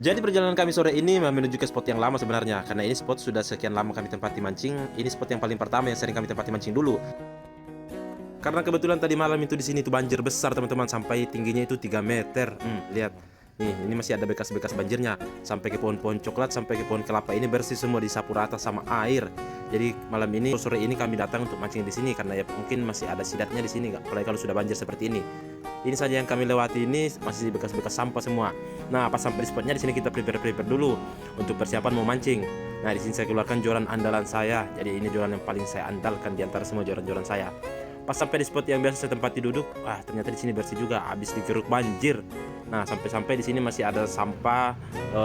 Jadi perjalanan kami sore ini menuju ke spot yang lama sebenarnya, karena ini spot sudah sekian lama kami tempati mancing. Ini spot yang paling pertama yang sering kami tempati mancing dulu. Karena kebetulan tadi malam itu di sini tuh banjir besar teman-teman, sampai tingginya itu 3 meter. Lihat. Nih, ini masih ada bekas-bekas banjirnya sampai ke pohon-pohon coklat, sampai ke pohon kelapa ini bersih semua, disapu rata sama air. Jadi malam ini sore ini kami datang untuk mancing di sini karena ya mungkin masih ada sidatnya di sini, apalagi kalau sudah banjir seperti ini. Ini saja yang kami lewati, ini masih bekas-bekas sampah semua. Nah, pas sampai di spotnya di sini kita prepare dulu untuk persiapan mau mancing. Nah, di sini saya keluarkan joran andalan saya. Jadi ini joran yang paling saya andalkan di antara semua joran-joran saya. Pas sampai di spot yang biasa saya tempati duduk, wah ternyata di sini bersih juga, habis digeruk banjir. Nah, sampai-sampai di sini masih ada sampah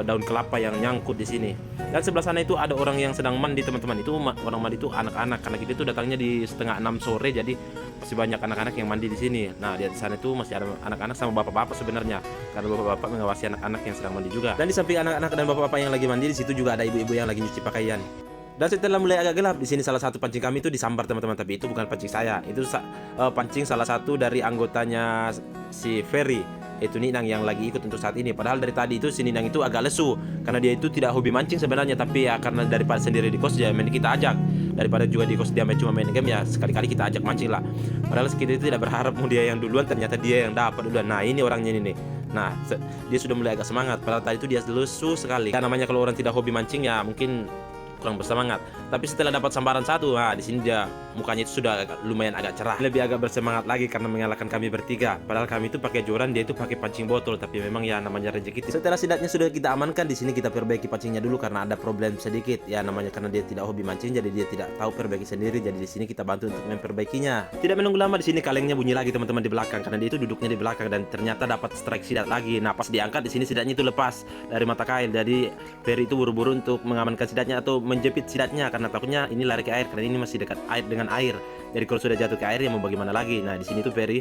daun kelapa yang nyangkut di sini. Dan sebelah sana itu ada orang yang sedang mandi teman-teman. Itu orang mandi itu anak-anak, karena kita itu datangnya di setengah 6 sore, jadi masih banyak anak-anak yang mandi di sini. Nah, di sana itu masih ada anak-anak sama bapak-bapak sebenarnya, karena bapak-bapak mengawasi anak-anak yang sedang mandi juga. Dan di samping anak-anak dan bapak-bapak yang lagi mandi, di situ juga ada ibu-ibu yang lagi nyuci pakaian. Dan setelah mulai agak gelap, di sini salah satu pancing kami itu disambar teman-teman, tapi itu bukan pancing saya. Itu pancing salah satu dari anggotanya si Ferry, itu Ninang yang lagi ikut untuk saat ini. Padahal dari tadi itu si Ninang itu agak lesu karena dia itu tidak hobi mancing sebenarnya, tapi ya karena daripada sendiri di kos ya main kita ajak. Daripada juga di kos dia cuma main game, ya sekali-kali kita ajak mancing lah. Padahal kita itu tidak berharap mau dia yang duluan, ternyata dia yang dapat duluan. Nah, ini orangnya ini nih. Nah, dia sudah mulai agak semangat. Padahal tadi itu dia lesu sekali. Ya, namanya kalau orang tidak hobi mancing ya mungkin kurang bersemangat. Tapi setelah dapat sambaran satu, nah di sini dia mukanya itu sudah lumayan agak cerah, lebih agak bersemangat lagi karena mengalahkan kami bertiga. Padahal kami itu pakai joran, dia itu pakai pancing botol, tapi memang ya namanya rezeki. Setelah sidatnya sudah kita amankan, di sini kita perbaiki pancingnya dulu karena ada problem sedikit. Ya namanya karena dia tidak hobi mancing, jadi dia tidak tahu perbaiki sendiri. Jadi di sini kita bantu untuk memperbaikinya. Tidak menunggu lama, di sini kalengnya bunyi lagi teman-teman di belakang, karena dia itu duduknya di belakang dan ternyata dapat strike sidat lagi. Nah, pas diangkat di sini sidatnya itu lepas dari mata kail. Jadi Ferry itu buru-buru untuk mengamankan sidatnya atau menjepit sidatnya karena takutnya ini lari ke air, karena ini masih dekat air dengan air. Jadi kalau sudah jatuh ke air ya mau bagaimana lagi. Nah, di sini tuh Ferry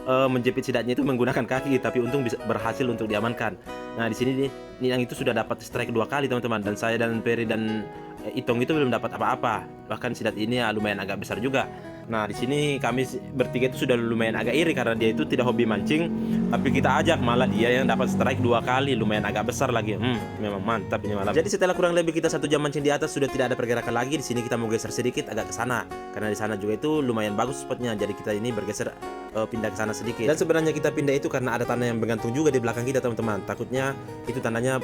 menjepit sidatnya itu menggunakan kaki, tapi untung bisa berhasil untuk diamankan. Nah, di sini nih yang itu sudah dapat strike 2 kali teman-teman, dan saya dan Ferry dan Itong itu belum dapat apa-apa. Bahkan sidat ini ya lumayan agak besar juga. Nah, di sini kami bertiga itu sudah lumayan agak iri karena dia itu tidak hobi mancing, tapi kita ajak malah dia yang dapat strike 2 kali, lumayan agak besar lagi. Memang mantap ini malam. Jadi setelah kurang lebih kita 1 jam mancing di atas, sudah tidak ada pergerakan lagi. Di sini kita mau geser sedikit agak ke sana karena di sana juga itu lumayan bagus spotnya. Jadi kita ini bergeser pindah ke sana sedikit. Dan sebenarnya kita pindah itu karena ada tanah yang bergantung juga di belakang kita teman-teman. Takutnya itu tanahnya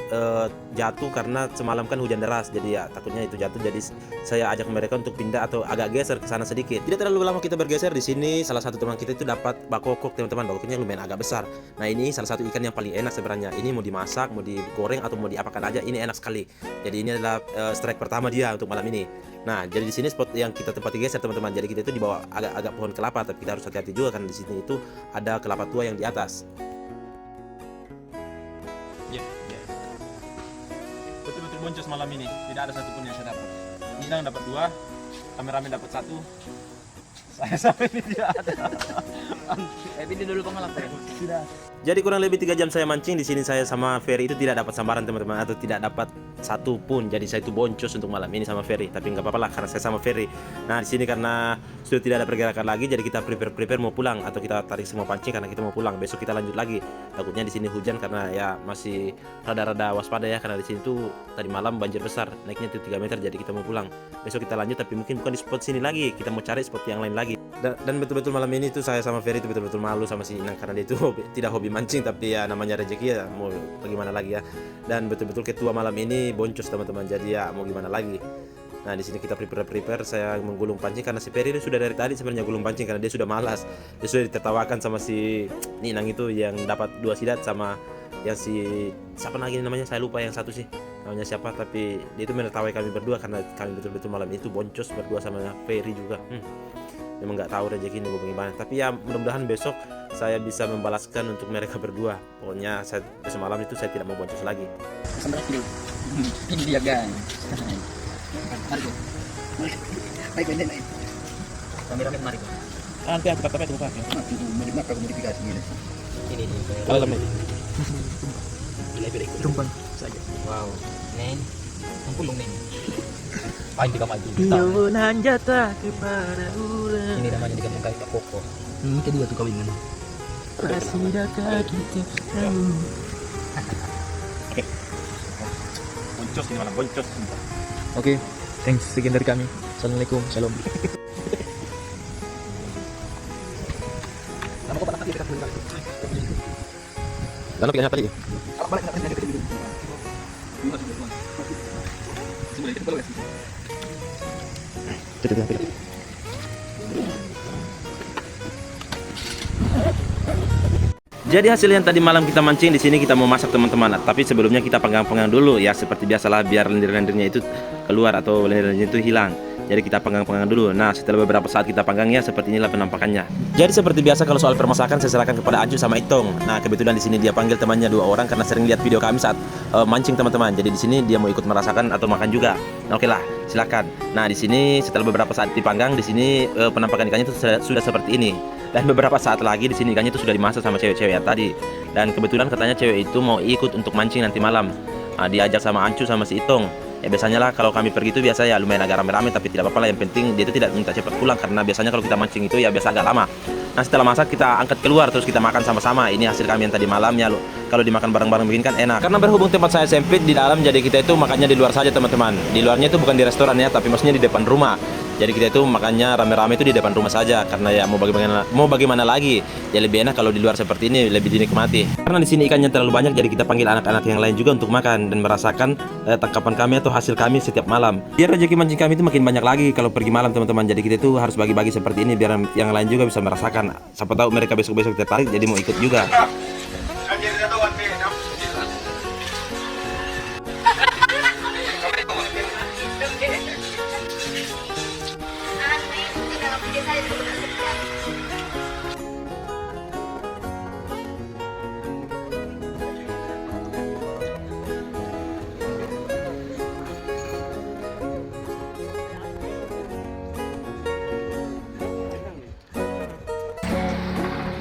jatuh karena semalam kan hujan deras. Jadi ya takutnya itu jatuh. Jadi saya ajak mereka untuk pindah atau agak geser ke sana sedikit. Tidak terlalu lama kita bergeser. Di sini salah satu teman kita itu dapat bakokok teman-teman. Bakokoknya lumayan agak besar. Nah, ini salah satu ikan yang paling enak sebenarnya. Ini mau dimasak, mau digoreng atau mau diapakan aja, ini enak sekali. Jadi ini adalah strike pertama dia untuk malam ini. Nah, jadi di sini spot yang kita tempati geser teman-teman. Jadi kita itu di bawah agak pohon kelapa, tapi kita harus hati-hati juga karena di sini itu ada kelapa tua yang di atas. Ya. Betul-betul boncos malam ini. Tidak ada satupun yang saya dapat. Nidang dapat 2, kameramen dapat 1. Saya sampai ini tidak ada. Ini dulu pengelap ya? Tidak. Jadi kurang lebih 3 jam saya mancing di sini, saya sama Ferry itu tidak dapat sambaran teman-teman, atau tidak dapat satu pun. Jadi saya itu boncos untuk malam ini sama Ferry, tapi nggak apa-apa lah karena saya sama Ferry. Nah, di sini karena sudah tidak ada pergerakan lagi, jadi kita prepare mau pulang atau kita tarik semua pancing karena kita mau pulang. Besok kita lanjut lagi. Takutnya di sini hujan karena ya masih rada-rada waspada ya, karena di sini tuh tadi malam banjir besar, naiknya tuh 3 meter, jadi kita mau pulang. Besok kita lanjut, tapi mungkin bukan di spot sini lagi, kita mau cari spot yang lain lagi. Dan betul-betul malam ini tuh saya sama Ferry itu betul-betul malu sama si Inang karena dia itu tidak hobi mancing, tapi ya namanya rezeki ya mau bagaimana lagi ya. Dan betul-betul ketua malam ini boncos teman-teman, jadi ya mau gimana lagi. Nah, di sini kita prepare, saya menggulung pancing karena si Ferry sudah dari tadi sebenarnya gulung pancing karena dia sudah malas. Dia sudah ditertawakan sama si Ninang itu yang dapat 2 sidat, sama yang si siapa lagi namanya, saya lupa yang satu sih namanya siapa, tapi dia itu menertawai kami berdua karena kami betul-betul malam itu boncos berdua sama Ferry juga. Memang nggak tahu rezeki ini bagaimana, tapi ya mudah-mudahan besok saya bisa membalaskan untuk mereka berdua. Pokoknya besok malam itu saya tidak mau boncos lagi. Sampai dulu. Ini dia gang. Mari ko. Mari ko din. Kameramen mari ko. Nanti aku kata itu pakai. Modifikasi modifikasi ini. Ini. Kalau lama ini. Tumpan saja. Wow. Nen. Pulung nen. Paling tiga maju. Nuwunan jatah kepada ulang. Ini namanya digabungkan Kak Koko. Kedua tuh kawinan. Masih dekat kita. Oke. boncos ini malah boncos. Oke, thanks. Sekian dari kami. Assalamualaikum. Shalom. Dan pilihannya tadi. Jadi hasil yang tadi malam kita mancing di sini kita mau masak teman-teman. Tapi sebelumnya kita panggang-panggang dulu ya seperti biasalah biar lendir-lendirnya itu keluar atau lendir-lendirnya itu hilang. Jadi kita panggang-panggang dulu. Nah setelah beberapa saat kita panggang ya seperti inilah penampakannya. Jadi seperti biasa kalau soal permasakan saya serahkan kepada Ancu sama Itong. Nah kebetulan di sini dia panggil temannya 2 orang karena sering lihat video kami saat mancing teman-teman. Jadi di sini dia mau ikut merasakan atau makan juga. Nah, oke lah, silakan. Nah di sini setelah beberapa saat dipanggang di sini penampakan ikannya itu sudah seperti ini. Dan beberapa saat lagi di sini ikannya itu sudah dimasak sama cewek-cewek ya tadi. Dan kebetulan katanya cewek itu mau ikut untuk mancing nanti malam. Nah, diajak sama Ancu sama si Itong. Ya biasanya lah kalau kami pergi itu biasa ya lumayan agak rame-rame tapi tidak apa-apa lah, yang penting dia itu tidak minta cepat pulang karena biasanya kalau kita mancing itu ya biasa agak lama. Nah setelah masak kita angkat keluar terus kita makan sama-sama. Ini hasil kami yang tadi malam ya lo. Kalau dimakan bareng-bareng begini kan enak. Karena berhubung tempat saya sempit di dalam jadi kita itu makannya di luar saja teman-teman. Di luarnya itu bukan di restoran ya tapi maksudnya di depan rumah. Jadi kita itu makannya rame-rame itu di depan rumah saja karena ya mau bagaimana lagi. Ya lebih enak kalau di luar seperti ini lebih dinikmati. Karena di sini ikannya terlalu banyak jadi kita panggil anak-anak yang lain juga untuk makan dan merasakan tangkapan kami atau hasil kami setiap malam. Biar rezeki mancing kami itu makin banyak lagi kalau pergi malam teman-teman. Jadi kita itu harus bagi-bagi seperti ini biar yang lain juga bisa merasakan. Siapa tahu mereka besok-besok tertarik jadi mau ikut juga.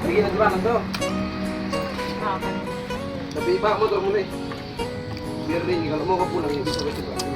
Begini gimana tuh? Tapi Pak motor mulai. Biar ini kalau mau ke pulang ya bisa besok.